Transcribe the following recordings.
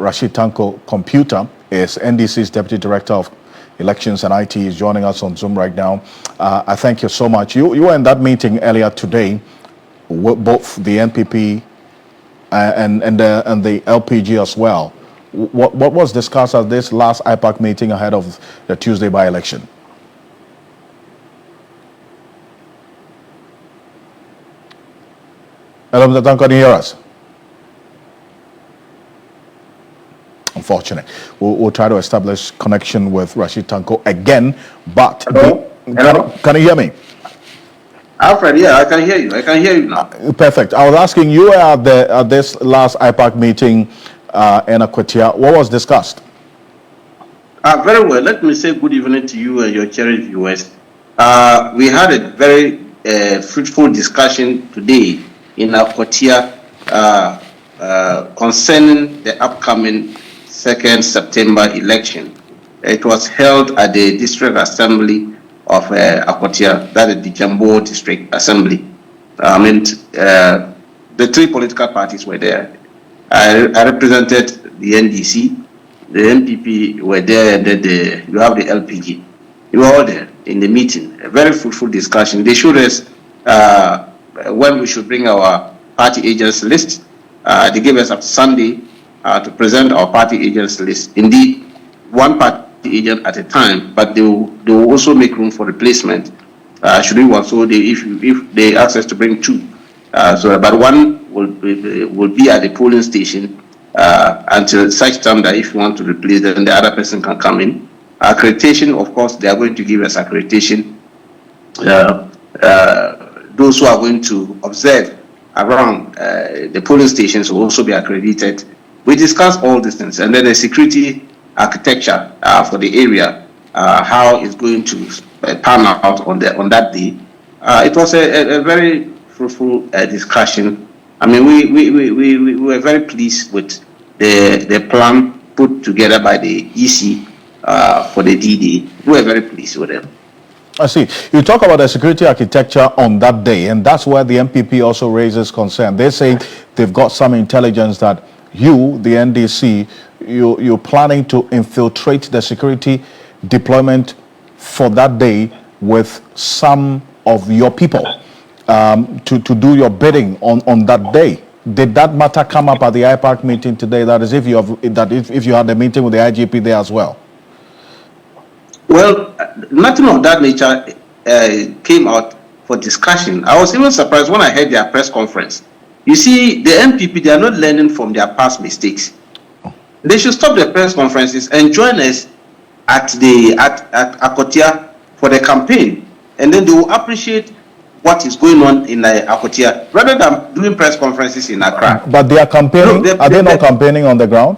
Rashid Tanko Computer is NDC's Deputy Director of Elections and IT, is joining us on Zoom right now. I thank you so much. You were in that meeting earlier today, both the NPP and the LPG as well. What was discussed at this last IPAC meeting ahead of the Tuesday by-election? Hello, Mr. Tanko, can you hear us? Unfortunate. We'll try to establish connection with Rashid Tanko again, but hello? Can you hear me? Alfred, yeah, I can hear you. I can hear you now. Perfect. I was asking you were at this last IPAC meeting in Akwatia. What was discussed? Very well. Let me say good evening to you and your cherished viewers. We had a very fruitful discussion today in Akwatia concerning the upcoming 2nd September election. It was held at the District Assembly of Akwatia, that is the Jambo District Assembly. The 3 political parties were there. I represented the NDC, the NPP were there, and then you have the LPG. You were all there in the meeting. A very fruitful discussion. They showed us when we should bring our party agents list. They gave us up Sunday to present our party agents list. Indeed, one party agent at a time, but they will also make room for replacement. Should we want so if they ask us to bring 2, but one will be at the polling station until such time that if you want to replace them, the other person can come in. Accreditation, of course, they are going to give us accreditation. Those who are going to observe around the polling stations will also be accredited. We discussed all these things, and then the security architecture for the area, how it's going to pan out on that day. It was a very fruitful discussion. I mean, we were very pleased with the plan put together by the EC for the D-Day. We were very pleased with them. I see. You talk about the security architecture on that day, and that's where the NPP also raises concern. They say they've got some intelligence that you, the NDC, you're planning to infiltrate the security deployment for that day with some of your people to do your bidding on that day. Did that matter come up at the IPAC meeting today? That is, if you had a meeting with the IGP there as well. Well, nothing of that nature came out for discussion. I was even surprised when I heard their press conference. You see, the NPP, they are not learning from their past mistakes. They should stop the press conferences and join us at Akwatia for the campaign, and then they will appreciate what is going on in Akwatia rather than doing press conferences in Accra. But they are campaigning. No, are they not campaigning on the ground?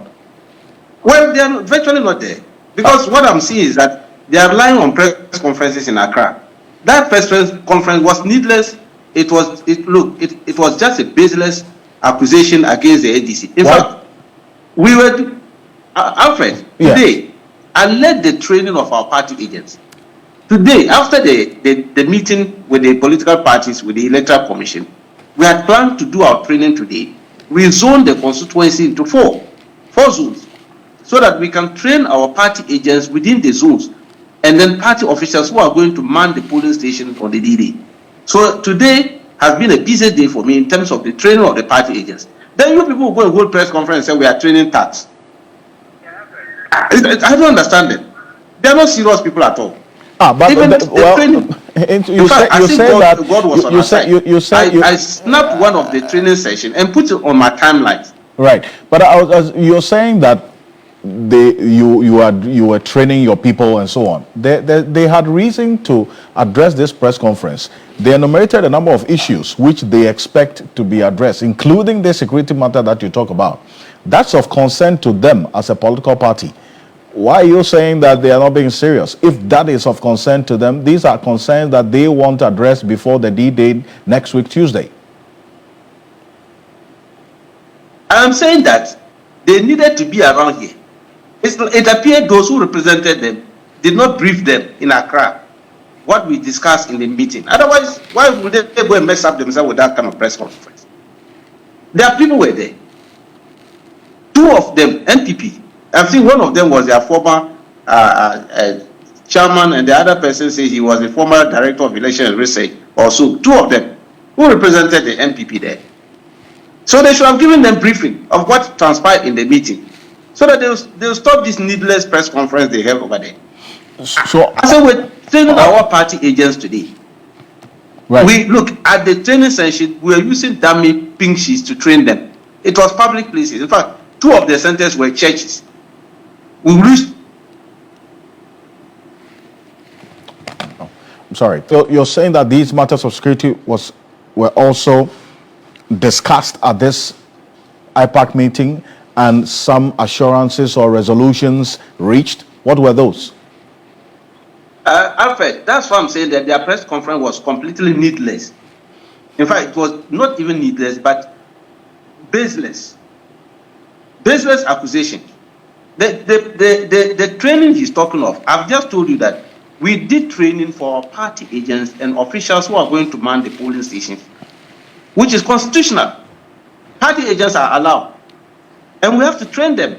Well, they are virtually not there, because what I'm seeing is that they are relying on press conferences in Accra. That press conference was needless. It was just a baseless accusation against the ADC. In fact, we were Alfred today. I led the training of our party agents. Today, after the meeting with the political parties, with the Electoral Commission, we had planned to do our training today. We zoned the constituency into four zones, so that we can train our party agents within the zones, and then party officials who are going to man the polling station on the D-Day. So today has been a busy day for me in terms of the training of the party agents. Then you people go and hold press conference and say we are training tax. I don't understand them. They are not serious people at all. But even I snapped one of the training session and put it on my timeline. Right, but you're saying that you were training your people and so on. They had reason to address this press conference. They enumerated a number of issues which they expect to be addressed, including the security matter that you talk about. That's of concern to them as a political party. Why are you saying that they are not being serious? If that is of concern to them, these are concerns that they want to address before the D-Day next week, Tuesday. I'm saying that they needed to be around here. It appeared those who represented them did not brief them in Accra what we discussed in the meeting. Otherwise, why would they go and mess up themselves with that kind of press conference? Their people were there. 2 two of them, NPP, I think one of them was their former chairman, and the other person says he was the former director of election and research, or so. Two of them who represented the NPP there. So they should have given them briefing of what transpired in the meeting, so that they'll stop this needless press conference they have over there. So we're training our party agents today. Right. We look at the training session, we are using dummy pink sheets to train them. It was public places. In fact, two of the centers were churches. We used. I'm sorry. So you're saying that these matters of security were also discussed at this IPAC meeting, and some assurances or resolutions reached. What were those? Alfred, that's why I'm saying that their press conference was completely needless. In fact, it was not even needless, but baseless. Baseless accusation. The training he's talking of, I've just told you that we did training for our party agents and officials who are going to man the polling stations, which is constitutional. Party agents are allowed, and we have to train them.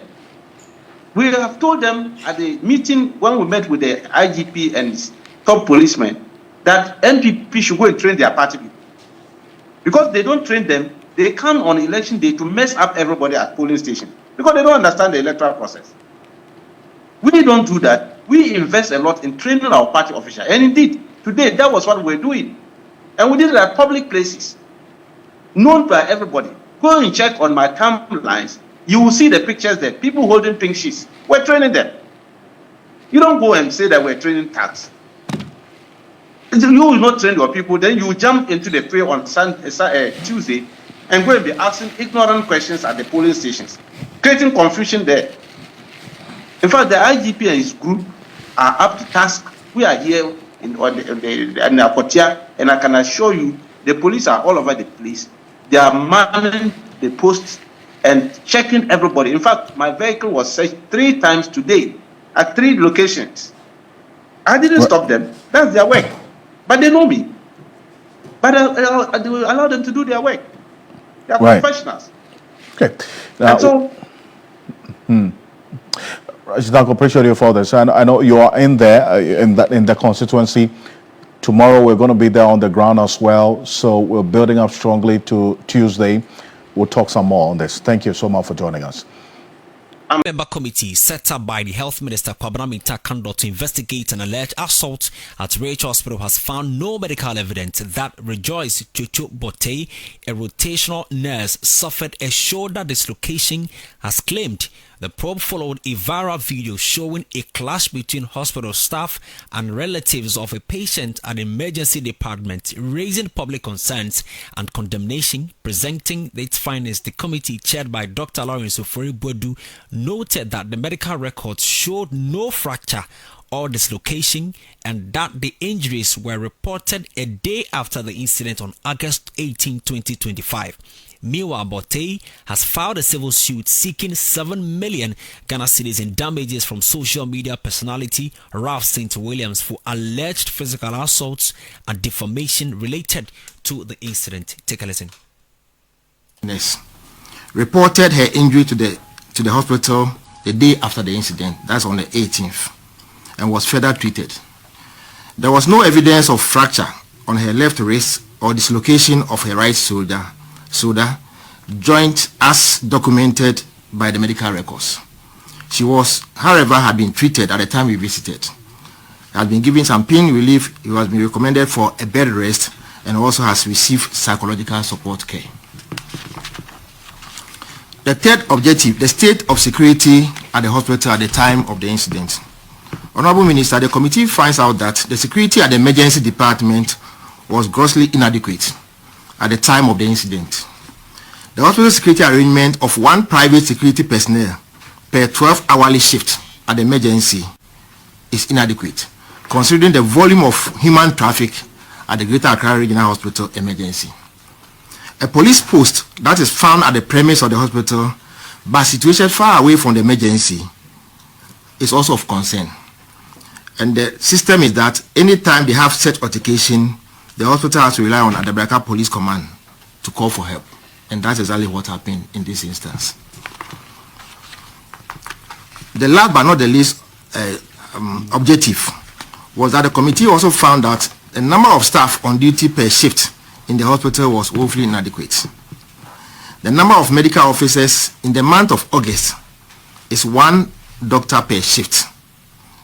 We have told them at the meeting when we met with the IGP and top policemen that NPP should go and train their party people. Because they don't train them, they come on election day to mess up everybody at polling station because they don't understand the electoral process. We don't do that. We invest a lot in training our party officials. And indeed, today, that was what we're doing. And we did it at public places, known by everybody. Go and check on my timelines. You will see the pictures there. People holding pink sheets. We're training them. You don't go and say that we're training tax. You will not train your people. Then you jump into the fray on Tuesday and go and be asking ignorant questions at the polling stations, creating confusion there. In fact, the IGP and his group are up to task. We are here in Akwatia, and I can assure you, the police are all over the place. They are manning the posts and checking everybody. In fact, my vehicle was searched 3 times today at 3 locations. I didn't stop them. That's their work. But they know me. But I will allow them to do their work. They are professionals. Okay. And so, I appreciate you for this. And I know you are in there, in the constituency. Tomorrow we're going to be there on the ground as well. So we're building up strongly to Tuesday. We'll talk some more on this. Thank you so much for joining us. A member committee set up by the Health Minister Kwabena Mintah to investigate an alleged assault at Rachel Hospital has found no medical evidence that Rejoice Chuchu Bote, a rotational nurse, suffered a shoulder dislocation, as claimed. The probe followed a viral video showing a clash between hospital staff and relatives of a patient at the emergency department, raising public concerns and condemnation. Presenting its findings, the committee chaired by Dr. Lawrence Ofori-Boadu noted that the medical records showed no fracture or dislocation and that the injuries were reported a day after the incident on August 18, 2025. Meanwhile, Bote has filed a civil suit seeking 7 million Ghana cedis in damages from social media personality Ralph St. Williams for alleged physical assaults and defamation related to the incident. Take a listen. Reported her injury to the hospital the day after the incident, that's on the 18th, and was further treated. There was no evidence of fracture on her left wrist or dislocation of her right shoulder joint as documented by the medical records. She was, however, had been treated at the time we visited. Had been given some pain relief. It has been recommended for a bed rest and also has received psychological support care. The third objective, the state of security at the hospital at the time of the incident. Honorable Minister, the committee finds out that the security at the emergency department was grossly inadequate at the time of the incident. The hospital security arrangement of 1 private security personnel per 12-hourly shift at the emergency is inadequate, considering the volume of human traffic at the Greater Accra Regional Hospital emergency. A police post that is found at the premise of the hospital but situated far away from the emergency is also of concern. And the system is that anytime they have such altercation, the hospital has to rely on Adabraka Police Command to call for help. And that's exactly what happened in this instance. The last but not the least objective was that the committee also found that the number of staff on duty per shift in the hospital was woefully inadequate. The number of medical officers in the month of August is 1 doctor per shift.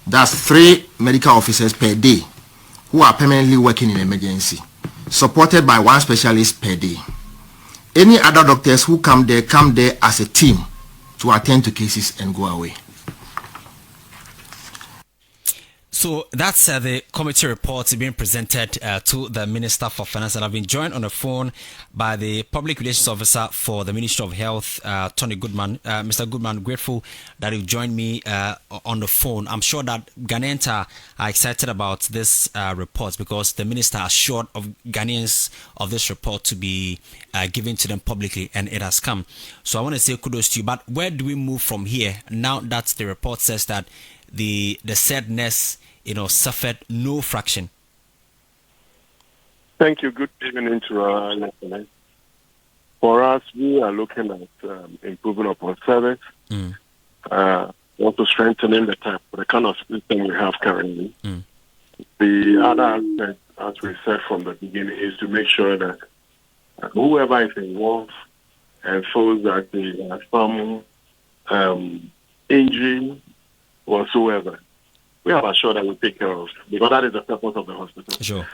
That's 3 medical officers per day who are permanently working in emergency, supported by 1 specialist per day. Any other doctors who come there as a team to attend to cases and go away. So that's the committee report being presented to the Minister for Finance, and I've been joined on the phone by the Public Relations Officer for the Ministry of Health, Tony Goodman. Mr. Goodman, grateful that you joined me on the phone. I'm sure that Ghanaians are excited about this report because the Minister assured of Ghanaians of this report to be given to them publicly, and it has come. So I want to say kudos to you. But where do we move from here now that the report says that the sadness, suffered no fraction? Thank you. Good evening to our listeners. For us, we are looking at improving upon service, also strengthening the kind of system we have currently. The other aspect, as we said from the beginning, is to make sure that whoever is involved and feels that they have some injury whatsoever, we have assured that we take care of, because that is the purpose of the hospital. Sure.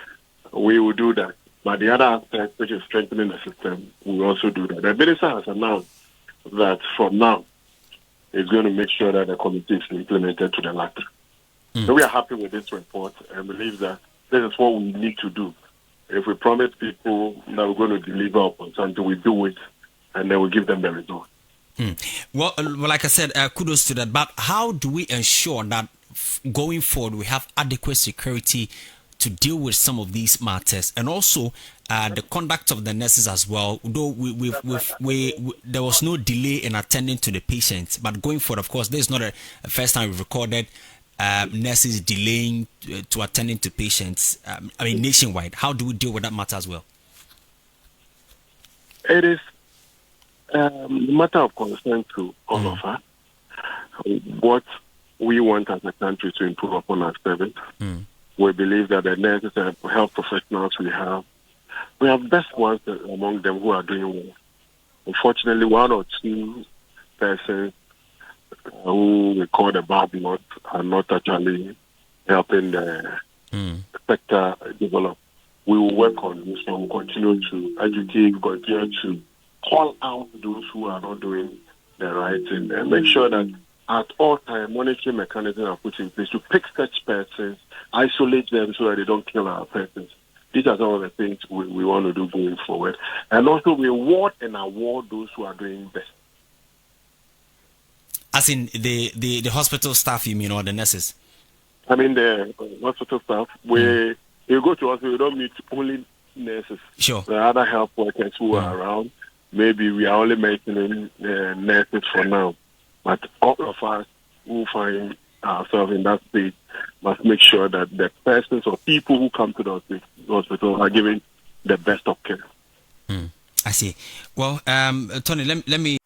We will do that. But the other aspect, which is strengthening the system, we will also do that. The minister has announced that from now, he's going to make sure that the committee is implemented to the latter. So we are happy with this report and believe that this is what we need to do. If we promise people that we're going to deliver upon something, we do it, and then we give them the result. Well, like I said, kudos to that. But how do we ensure that going forward we have adequate security to deal with some of these matters, and also the conduct of the nurses as well? Though there was no delay in attending to the patients, but going forward, of course, this is not a first time we've recorded nurses delaying to attending to patients. Nationwide, how do we deal with that matter as well? It is a matter of concern to all of us. What we want as a country to improve upon our service. We believe that the nurses and health professionals we have best ones among them who are doing well. Unfortunately, 1 or 2 persons who we call the bad lot are not actually helping the sector develop. We will work on this and we'll continue to educate, continue to call out those who are not doing the right thing, and make sure that at all times monitoring mechanisms are put in place to pick such persons, isolate them so that they don't kill our persons. These are some of the things we want to do going forward. And also reward and award those who are doing best. As in the hospital staff, you mean, or the nurses? I mean the hospital staff. You go to hospital, we don't meet only nurses. Sure. There are other health workers who are around. Maybe we are only mentioning nurses for now. But all of us who find ourselves in that state must make sure that the persons or people who come to the hospital are given the best of care. I see. Well, Tony, let me